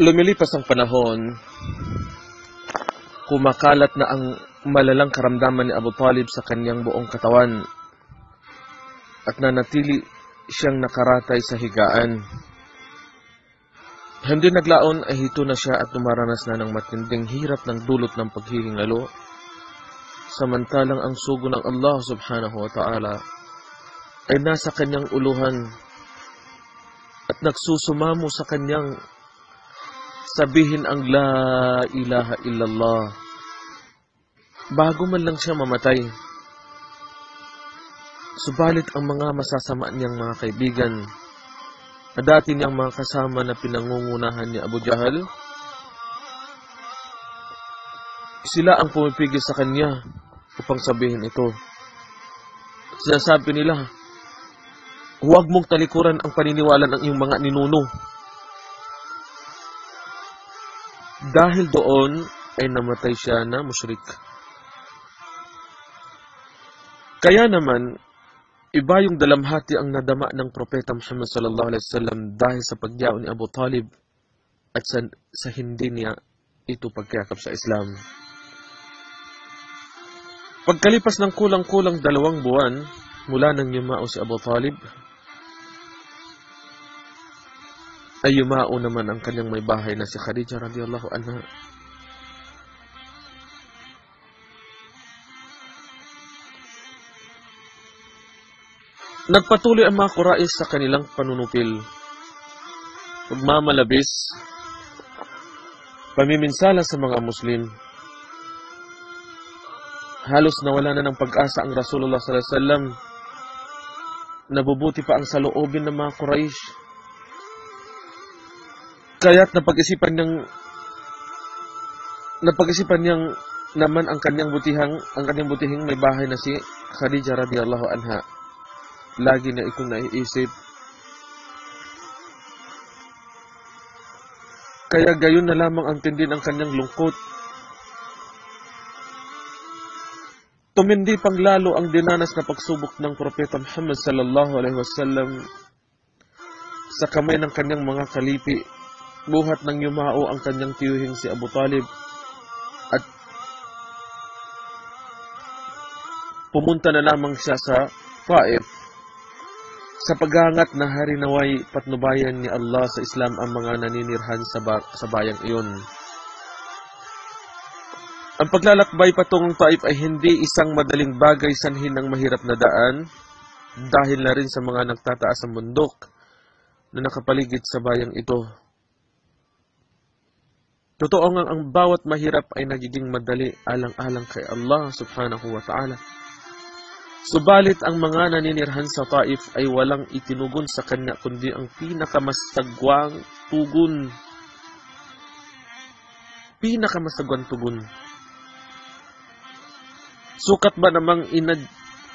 Lumilipas ang panahon, kumakalat na ang malalang karamdaman ni Abu Talib sa kanyang buong katawan at nanatili siyang nakaratay sa higaan. Hindi naglaon ay hito na siya at dumaranas na ng matinding hirap ng dulot ng paghihingalo, samantalang ang sugo ng Allah subhanahu wa ta'ala ay nasa kanyang uluhan at nagsusumamo sa kanyang sabihin ang La ilaha illallah bago man lang siya mamatay. Subalit ang mga masasama niyang mga kaibigan na dati niyang mga kasama na pinangungunahan ni Abu Jahal, sila ang pumipigil sa kanya upang sabihin ito. Sinasabi nila, huwag mong talikuran ang paniniwala ng iyong mga ninuno. Dahil doon ay namatay siya na musyrik. Kaya naman, iba yung dalamhati ang nadama ng Propeta Muhammad sallallahu alaihi wasallam dahil sa pagyaw ni Abu Talib at sa hindi niya ito pagkayakap sa Islam. Pagkalipas ng kulang-kulang 2 buwan mula nang yumao si Abu Talib, ay yumao naman ang kanyang may bahay na si Khadija radhiyallahu anha. Nagpatuloy ang mga Quraysh sa kanilang panunupil, pagmamalabis, pamiminsala sa mga Muslim. Halos nawala na ng pag-asa ang Rasulullah sallallahu alaihi wasallam. Nabubuti pa ang saloobin ng mga Quraysh. Kaya't napag-isipan niyang naman ang kanyang butihing may bahay na si Khadija radhiyallahu anha. Lagi na itong naiisip. Kaya gayon na lamang ang tindi ng kanyang lungkot. Tumindi pang lalo ang dinanas na pagsubok ng Propeta Muhammad sallallahu alaihi wasallam sa kamay ng kanyang mga kalipi. Buhat ng yumao ang kanyang tiyuhing si Abu Talib at pumunta na lamang siya sa Taif sa paghangat na hari naway patnubayan ni Allah sa Islam ang mga naninirhan sa bayang iyon. Ang paglalakbay patungong Taif ay hindi isang madaling bagay, sanhin ng mahirap na daan dahil na rin sa mga nagtataas ng bundok na nakapaligid sa bayang ito. Totoo nga ang bawat mahirap ay nagiging madali alang-alang kay Allah subhanahu wa ta'ala. Subalit ang mga naninirhan sa Taif ay walang itinugon sa kanya kundi ang pinakamasagwang tugon. Pinakamasagwang tugon. Sukat ba namang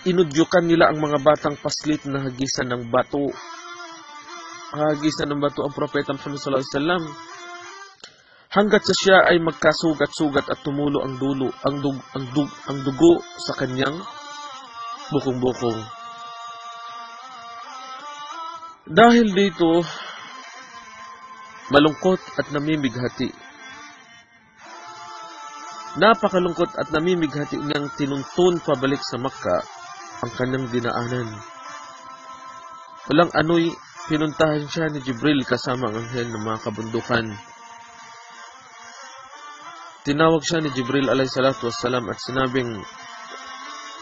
inudyukan nila ang mga batang paslit na hagisan ng bato? Hagisan ng bato ang Propeta Muhammad sallallahu alaihi wasallam. Hanggat sa siya ay magkasugat-sugat at tumulo ang dugo sa kanyang bukong-bukong. Dahil dito, malungkot at namimighati. Napakalungkot at namimighati niyang tinuntun pabalik sa Makkah ang kanyang dinaanan. Walang ano'y pinuntahan siya ni Jibril kasama ang anghel ng mga kabundukan. Tinawag siya ni Jibril alayhi salatu wassalam at sinabing,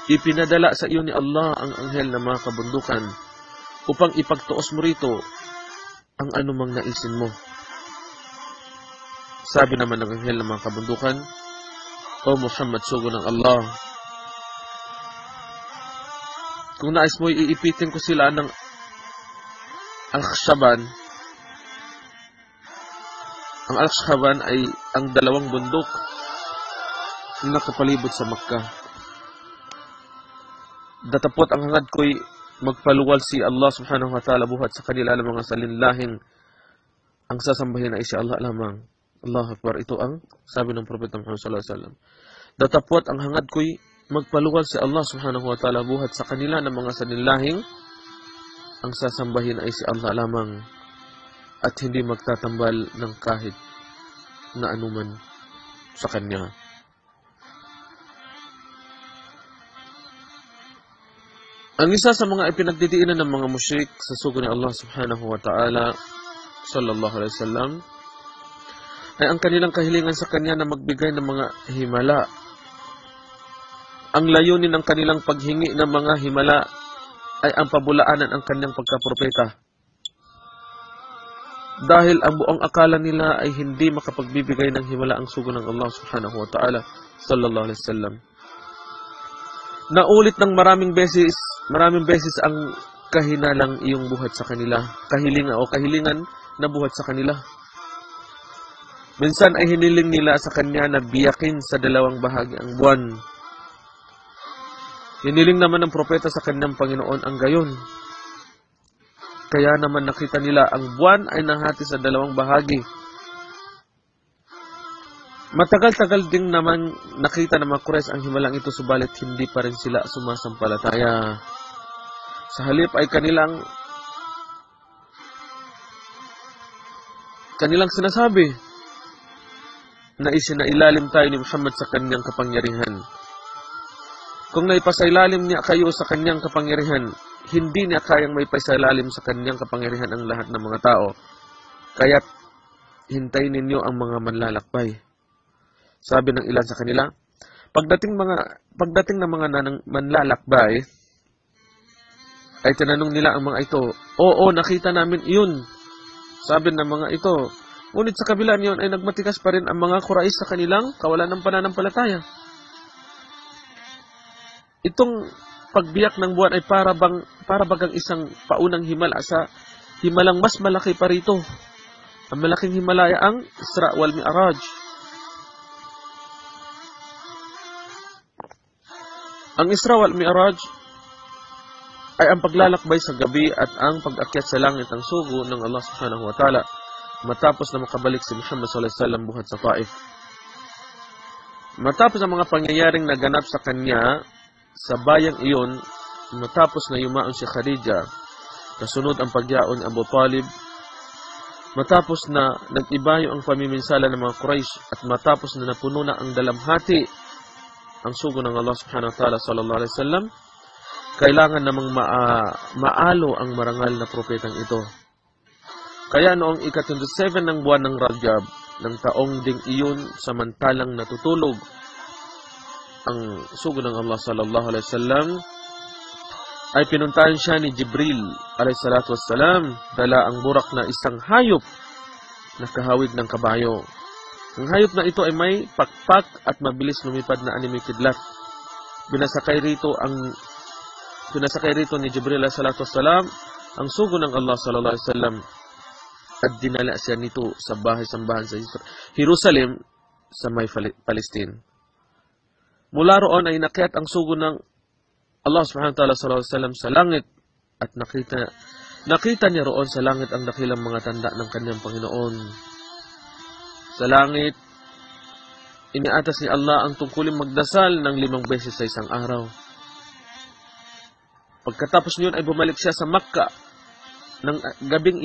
ipinadala sa iyo ni Allah ang anghel ng mga kabundukan upang ipagtuos mo rito ang anumang naisin mo. Sabi naman ng anghel ng mga kabundukan, O Muhammad, sugo ng Allah, kung nais mo, iipitin ko sila ng Al-Khshaban. Ang Al-Khshaban ay ang 2 bundok na nakapalibot sa Makkah. Datapot ang hangad ko'y magpaluwal si Allah subhanahu wa ta'ala buhat sa kanila ng mga salinlahing ang sasambahin ay si Allah lamang. Allahu Akbar. Ito ang sabi ng Propeta Muhammad sallallahu alaihi wasallam. Datapot ang hangad ko'y magpaluwal si Allah subhanahu wa ta'ala buhat sa kanila ng mga salinlahing ang sasambahin ay si Allah lamang. At hindi magtatambal ng kahit na anuman sa kanya. Ang isa sa mga ipinagdidiinan ng mga musyrik sa sugo ni Allah subhanahu wa ta'ala sallallahu alaihi wasallam ay ang kanilang kahilingan sa kanya na magbigay ng mga himala. Ang layunin ng kanilang paghingi ng mga himala ay ang pabulaanan ang kanyang pagkapropeta. Dahil ang buong akala nila ay hindi makapagbibigay ng himala ang sugo ng Allah subhanahu wa ta'ala sallallahu alaihi wasallam. Naulit ng maraming beses ang kahinalang iyong buhat sa kanila, kahilingan na buhat sa kanila. Minsan ay hiniling nila sa kanya na biyakin sa dalawang bahagi ang buwan. Hiniling naman ng propeta sa kanyang Panginoon ang gayon. Kaya naman nakita nila ang buwan ay nahati sa dalawang bahagi. Matagal-tagal din naman nakita ng mga Quraysh ang himalang ito, subalit hindi pa rin sila sumasampalataya. Sa halip ay kanilang sinasabi na isinailalim tayo ni Muhammad sa kanyang kapangyarihan. Kung naipasailalim niya kayo sa kanyang kapangyarihan, hindi niya kayang may paisailalim sa kanyang kapangyarihan ang lahat ng mga tao. Kaya't hintayin ninyo ang mga manlalakbay. Sabi ng ilan sa kanila, pagdating ng mga manlalakbay, ay tinanong nila ang mga ito, oo, nakita namin iyon. Sabi ng mga ito, ngunit sa kabila niyon ay nagmatigas pa rin ang mga Quraysh sa kanilang kawalan ng pananampalataya. Itong pagbiyak ng buwan ay para bagang isang paunang himala sa himalang mas malaki pa rito. Ang malaking himalaya ang Isra wal Mi'raj. Ang Isra wal Mi'raj ay ang paglalakbay sa gabi at ang pag-akyat sa langit ng sugo ng Allah subhanahu wa ta'ala matapos na makabalik si Muhammad sallallahu alaihi wasallam buhat sa Taif. Matapos ang mga pangyayaring naganap sa kanya sa bayang iyon, matapos na yumaon si Khadija, kasunod ang pagyaon ni Abu Talib, matapos na nag-ibayo ang pamiminsala ng mga Quraysh at matapos na napuno na ang dalamhati ang sugo ng Allah subhanahu wa ta'ala sallallahu alaihi wasallam, kailangan namang maalo ang marangal na propetang ito. Kaya noong ika-27 ng buwan ng Rajab, ng taong ding iyon, samantalang natutulog ang sugo ng Allah sallallahu alaihi wasallam, ay pinuntahan siya ni Jibril alayhi salatu wassalam, dala ang burak na isang hayop na kahawig ng kabayo. Ang hayop na ito ay may pakpak at mabilis lumipad na animated lot. Pinasakay rito ni Jibril alayhi salatu wassalam ang sugo ng Allah sallallahu alaihi wasallam at dinala siya nito sa bahay-sambahan sa Jerusalem sa may Palestine. Mula roon ay inakyat ang sugo ng Allah subhanahu wa ta'ala sallallahu alaihi wasallam sa langit at nakita niya roon sa langit ang dakilang mga tanda ng kanyang Panginoon. Sa langit, iniatas ni Allah ang tungkuling magdasal ng 5 beses sa isang araw. Pagkatapos niyon ay bumalik siya sa Makkah ng gabing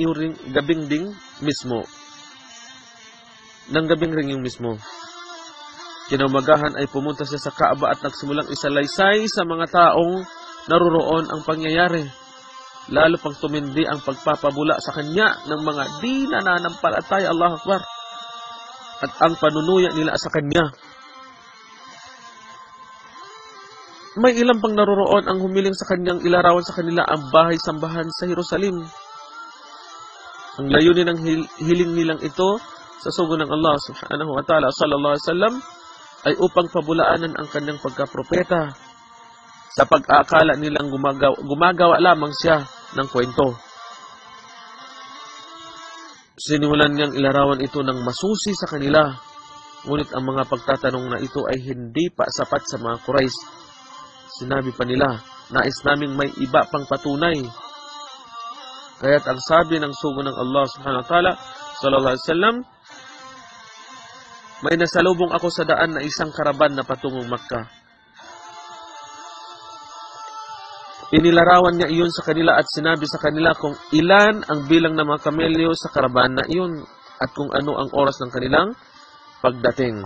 ring mismo. Kinaumagahan ay pumunta siya sa Kaaba at nagsimulang isalaysay sa mga taong naruroon ang pangyayari. Lalo pang tumindi ang pagpapabula sa kanya ng mga di nananampalataya, Allahu Akbar, at ang panunuya nila sa kanya. May ilang pang naruroon ang humiling sa kanyang ilarawan sa kanila ang bahay-sambahan sa Jerusalem. Ang layunin ng hiling nilang ito sa sugo ng Allah subhanahu wa ta'ala sallallahu alaihi wasallam ay upang pabulaanan ang kanyang pagkapropeta sa pag-aakala nilang gumagawa lamang siya ng kwento. Sinimulan niyang ilarawan ito ng masusi sa kanila, ngunit ang mga pagtatanong na ito ay hindi pa sapat sa mga Quraysh. Sinabi pa nila, nais naming may iba pang patunay. Kaya't ang sabi ng sugo ng Allah subhanahu wa ta'ala sallallahu alaihi wasallam, may nasalubong ako sa daan na isang karaban na patungong Makkah. Inilarawan niya iyon sa kanila at sinabi sa kanila kung ilan ang bilang ng mga kamelyo sa karaban na iyon at kung ano ang oras ng kanilang pagdating